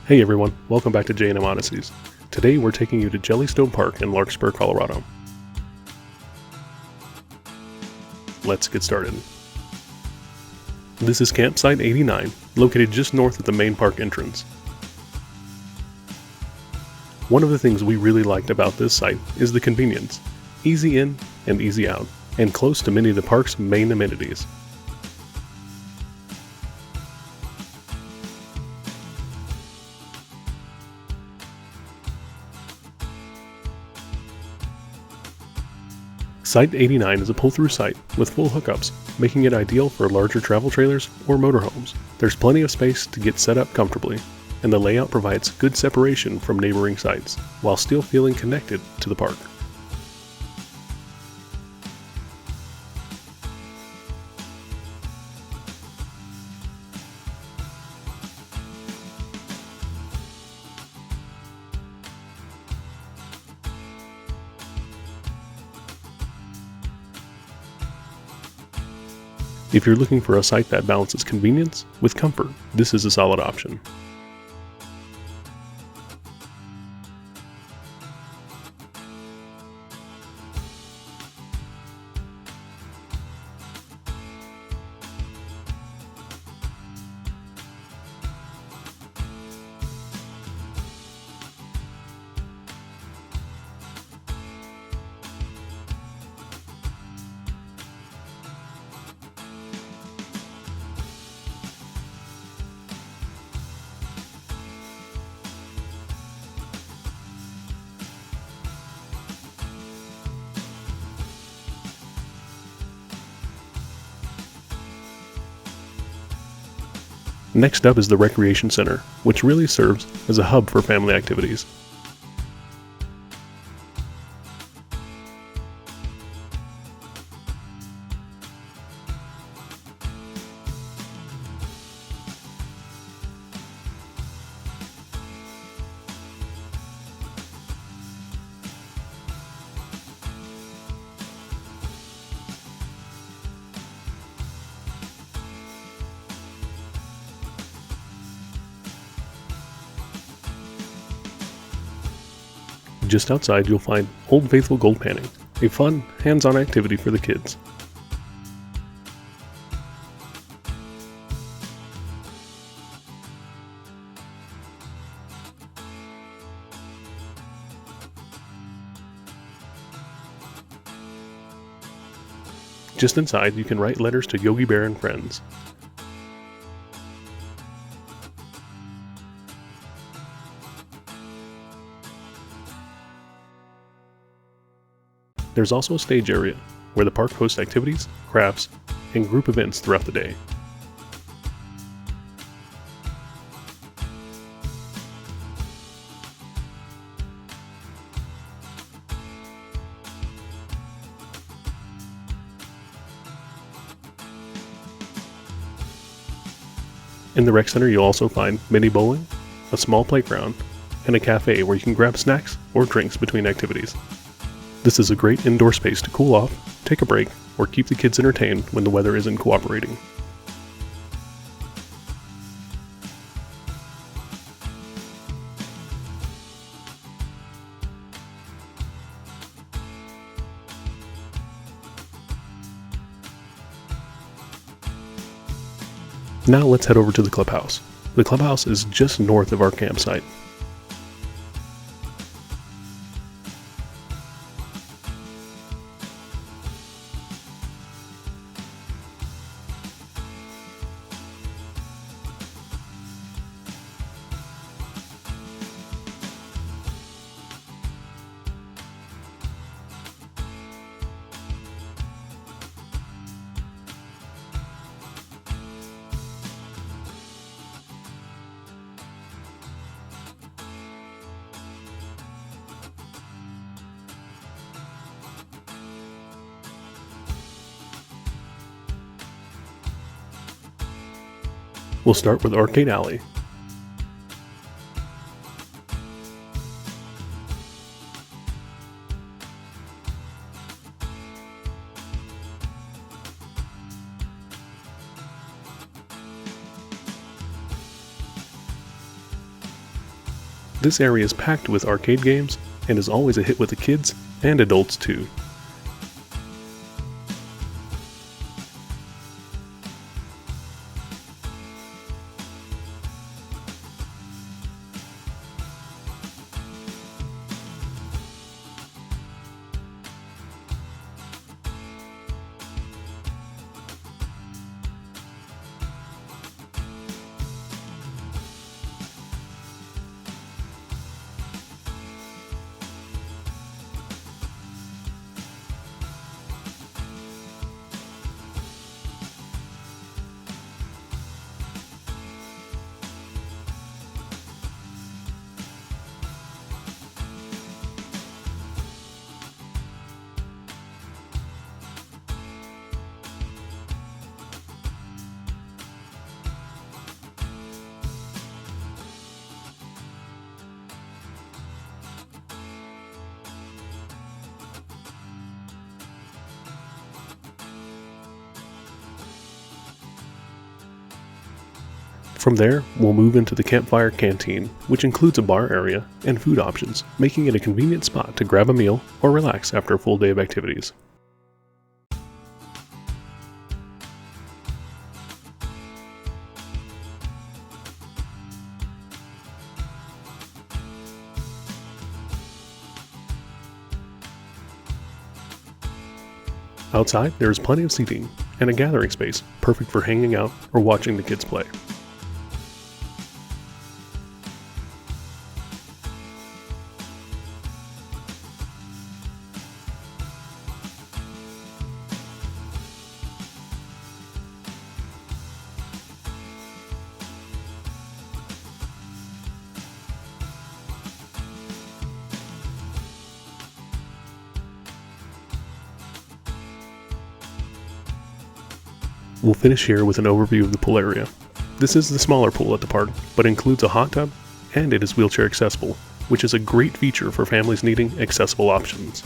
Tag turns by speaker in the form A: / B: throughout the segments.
A: Hey everyone, welcome back to J&M Odysseys. Today we're taking you to Jellystone Park in Larkspur, Colorado. Let's get started. This is Campsite 89, located just north of the main park entrance. One of the things we really liked about this site is the convenience. Easy in and easy out, and close to many of the park's main amenities. Site 89 is a pull-through site with full hookups, making it ideal for larger travel trailers or motorhomes. There's plenty of space to get set up comfortably, and the layout provides good separation from neighboring sites, while still feeling connected to the park. If you're looking for a site that balances convenience with comfort, this is a solid option. Next up is the Recreation Center, which really serves as a hub for family activities. Just outside you'll find Old Faithful Gold Panning, a fun, hands-on activity for the kids. Just inside you can write letters to Yogi Bear and friends. There's also a stage area, where the park hosts activities, crafts, and group events throughout the day. In the rec center you'll also find mini bowling, a small playground, and a cafe where you can grab snacks or drinks between activities. This is a great indoor space to cool off, take a break, or keep the kids entertained when the weather isn't cooperating. Now let's head over to the Clubhouse. The Clubhouse is just north of our campsite. We'll start with Arcade Alley. This area is packed with arcade games and is always a hit with the kids and adults too. From there, we'll move into the Campfire Canteen, which includes a bar area and food options, making it a convenient spot to grab a meal or relax after a full day of activities. Outside, there is plenty of seating and a gathering space, perfect for hanging out or watching the kids play. We'll finish here with an overview of the pool area. This is the smaller pool at the park, but includes a hot tub, and it is wheelchair accessible, which is a great feature for families needing accessible options.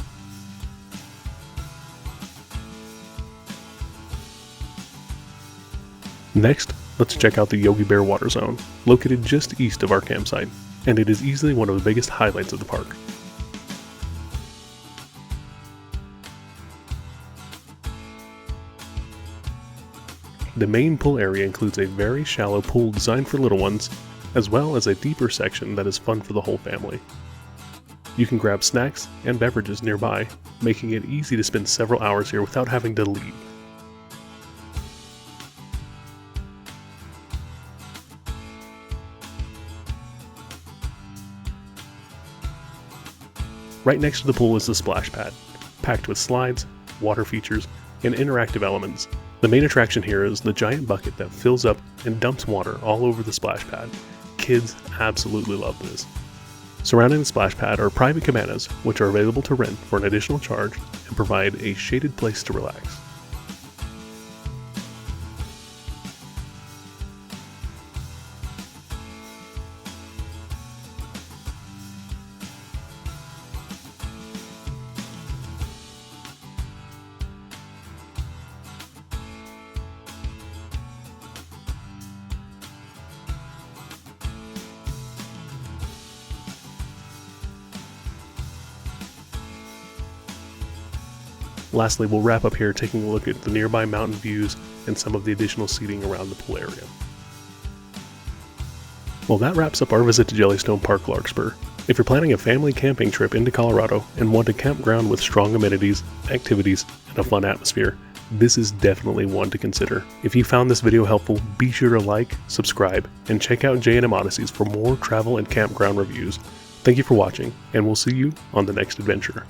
A: Next, let's check out the Yogi Bear Water Zone, located just east of our campsite, and it is easily one of the biggest highlights of the park. The main pool area includes a very shallow pool designed for little ones, as well as a deeper section that is fun for the whole family. You can grab snacks and beverages nearby, making it easy to spend several hours here without having to leave. Right next to the pool is the splash pad, packed with slides, water features, and interactive elements. The main attraction here is the giant bucket that fills up and dumps water all over the splash pad. Kids absolutely love this. Surrounding the splash pad are private cabanas, which are available to rent for an additional charge and provide a shaded place to relax. Lastly, we'll wrap up here taking a look at the nearby mountain views and some of the additional seating around the pool area. Well, that wraps up our visit to Jellystone Park Larkspur. If you're planning a family camping trip into Colorado and want a campground with strong amenities, activities, and a fun atmosphere, this is definitely one to consider. If you found this video helpful, be sure to like, subscribe, and check out J&M Odysseys for more travel and campground reviews. Thank you for watching, and we'll see you on the next adventure.